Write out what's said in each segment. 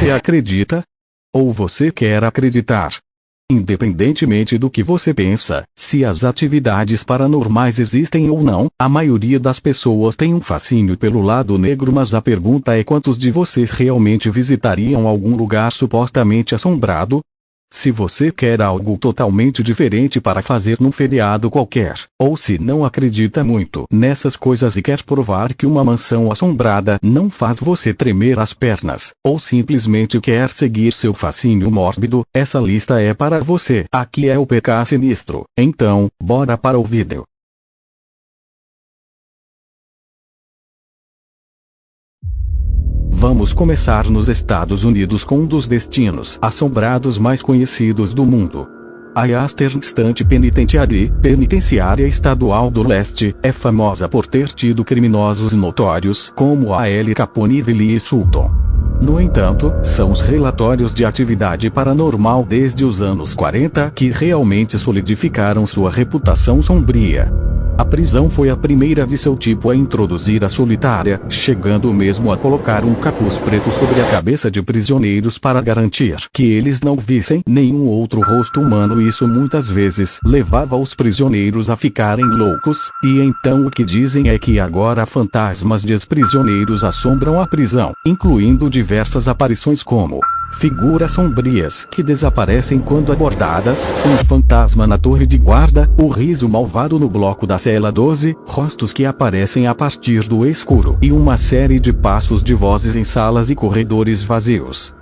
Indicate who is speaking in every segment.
Speaker 1: Você acredita? Ou você quer acreditar? Independentemente do que você pensa, se as atividades paranormais existem ou não, a maioria das pessoas tem um fascínio pelo lado negro, mas a pergunta é: quantos de vocês realmente visitariam algum lugar supostamente assombrado? Se você quer algo totalmente diferente para fazer num feriado qualquer, ou se não acredita muito nessas coisas e quer provar que uma mansão assombrada não faz você tremer as pernas, ou simplesmente quer seguir seu fascínio mórbido, essa lista é para você. Aqui é o PK Sinistro. Então, bora para o vídeo. Vamos começar nos Estados Unidos com um dos destinos assombrados mais conhecidos do mundo. A Eastern State Penitentiary, penitenciária estadual do leste, é famosa por ter tido criminosos notórios como Al Capone e Willie Sutton. No entanto, são os relatórios de atividade paranormal desde os anos 40 que realmente solidificaram sua reputação sombria. A prisão foi a primeira de seu tipo a introduzir a solitária, chegando mesmo a colocar um capuz preto sobre a cabeça de prisioneiros para garantir que eles não vissem nenhum outro rosto humano. Isso muitas vezes levava os prisioneiros a ficarem loucos, e então o que dizem é que agora fantasmas de ex-prisioneiros assombram a prisão, incluindo diversas aparições como figuras sombrias que desaparecem quando abordadas, um fantasma na torre de guarda, o riso malvado no bloco da cela 12, rostos que aparecem a partir do escuro e uma série de passos de vozes em salas e corredores vazios.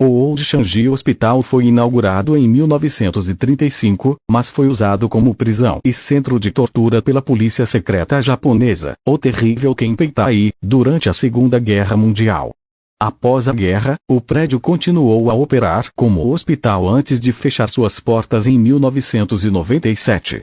Speaker 1: O Old Changi Hospital foi inaugurado em 1935, mas foi usado como prisão e centro de tortura pela polícia secreta japonesa, o terrível Kempeitai, durante a Segunda Guerra Mundial. Após a guerra, o prédio continuou a operar como hospital antes de fechar suas portas em 1997.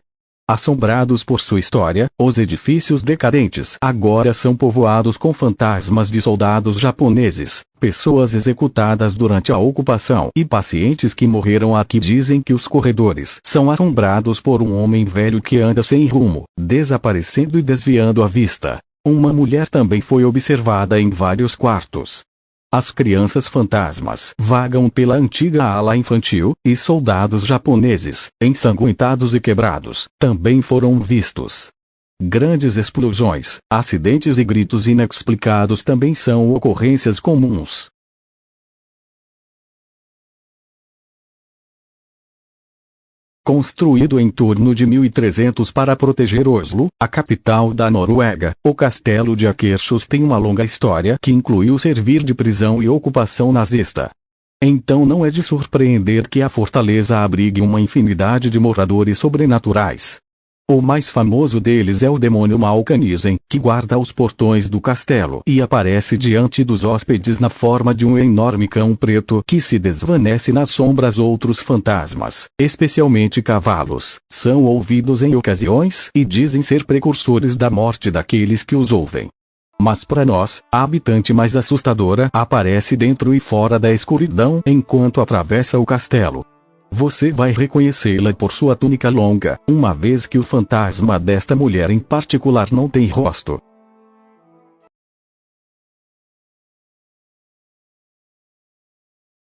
Speaker 1: Assombrados por sua história, os edifícios decadentes agora são povoados com fantasmas de soldados japoneses, pessoas executadas durante a ocupação e pacientes que morreram aqui. Dizem que os corredores são assombrados por um homem velho que anda sem rumo, desaparecendo e desviando a vista. Uma mulher também foi observada em vários quartos. As crianças fantasmas vagam pela antiga ala infantil, e soldados japoneses, ensanguentados e quebrados, também foram vistos. Grandes explosões, acidentes e gritos inexplicados também são ocorrências comuns. Construído em torno de 1300 para proteger Oslo, a capital da Noruega, o castelo de Akershus tem uma longa história que incluiu servir de prisão e ocupação nazista. Então não é de surpreender que a fortaleza abrigue uma infinidade de moradores sobrenaturais. O mais famoso deles é o demônio Malkanisen, que guarda os portões do castelo e aparece diante dos hóspedes na forma de um enorme cão preto que se desvanece nas sombras. Outros fantasmas, especialmente cavalos, são ouvidos em ocasiões e dizem ser precursores da morte daqueles que os ouvem. Mas para nós, a habitante mais assustadora aparece dentro e fora da escuridão enquanto atravessa o castelo. Você vai reconhecê-la por sua túnica longa, uma vez que o fantasma desta mulher em particular não tem rosto.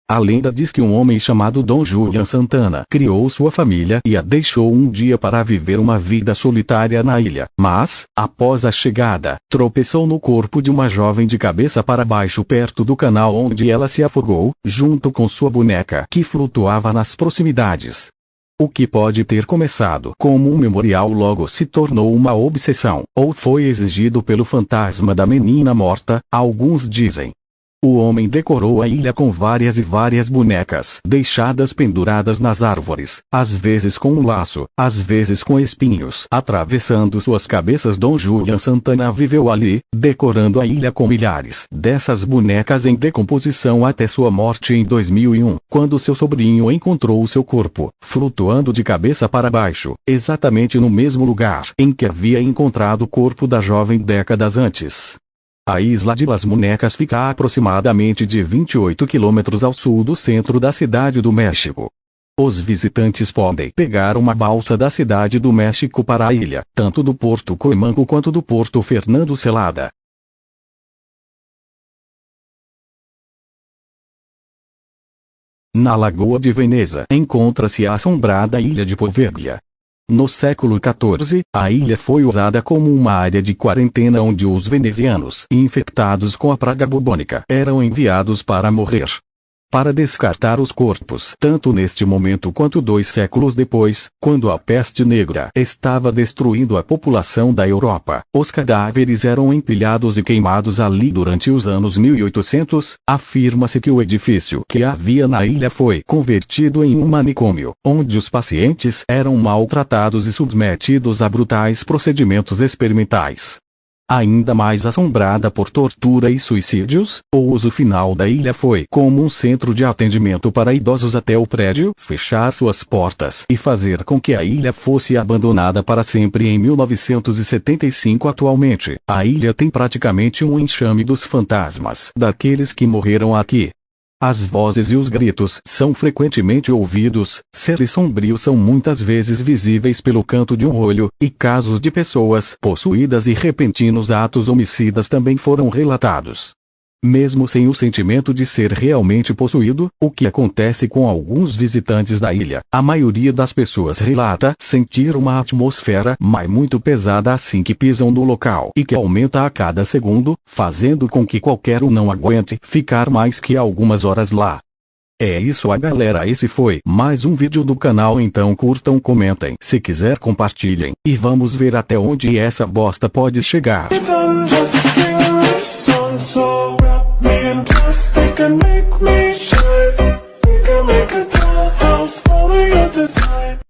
Speaker 1: A lenda diz que um homem chamado Dom Julian Santana criou sua família e a deixou um dia para viver uma vida solitária na ilha, mas, após a chegada, tropeçou no corpo de uma jovem de cabeça para baixo perto do canal onde ela se afogou, junto com sua boneca que flutuava nas proximidades. O que pode ter começado como um memorial logo se tornou uma obsessão, ou foi exigido pelo fantasma da menina morta, alguns dizem. O homem decorou a ilha com várias e várias bonecas deixadas penduradas nas árvores, às vezes com um laço, às vezes com espinhos atravessando suas cabeças. Dom Julian Santana viveu ali, decorando a ilha com milhares dessas bonecas em decomposição até sua morte em 2001, quando seu sobrinho encontrou seu corpo, flutuando de cabeça para baixo, exatamente no mesmo lugar em que havia encontrado o corpo da jovem décadas antes. A Isla de Las Bonecas fica a aproximadamente de 28 quilômetros ao sul do centro da cidade do México. Os visitantes podem pegar uma balsa da cidade do México para a ilha, tanto do Porto Coimanco quanto do Porto Fernando Celada. Na Lagoa de Veneza encontra-se a assombrada ilha de Poveglia. No século XIV, a ilha foi usada como uma área de quarentena onde os venezianos infectados com a praga bubônica eram enviados para morrer. Para descartar os corpos, tanto neste momento quanto 2 séculos depois, quando a peste negra estava destruindo a população da Europa, os cadáveres eram empilhados e queimados ali durante os anos 1800. Afirma-se que o edifício que havia na ilha foi convertido em um manicômio, onde os pacientes eram maltratados e submetidos a brutais procedimentos experimentais. Ainda mais assombrada por tortura e suicídios, o uso final da ilha foi como um centro de atendimento para idosos até o prédio fechar suas portas e fazer com que a ilha fosse abandonada para sempre em 1975. Atualmente, a ilha tem praticamente um enxame dos fantasmas daqueles que morreram aqui. As vozes e os gritos são frequentemente ouvidos, seres sombrios são muitas vezes visíveis pelo canto de um olho, e casos de pessoas possuídas e repentinos atos homicidas também foram relatados. Mesmo sem o sentimento de ser realmente possuído, o que acontece com alguns visitantes da ilha, a maioria das pessoas relata sentir uma atmosfera muito pesada assim que pisam no local e que aumenta a cada segundo, fazendo com que qualquer um não aguente ficar mais que algumas horas lá. É isso galera, esse foi mais um vídeo do canal, então curtam, comentem, se quiser compartilhem, e vamos ver até onde essa bosta pode chegar.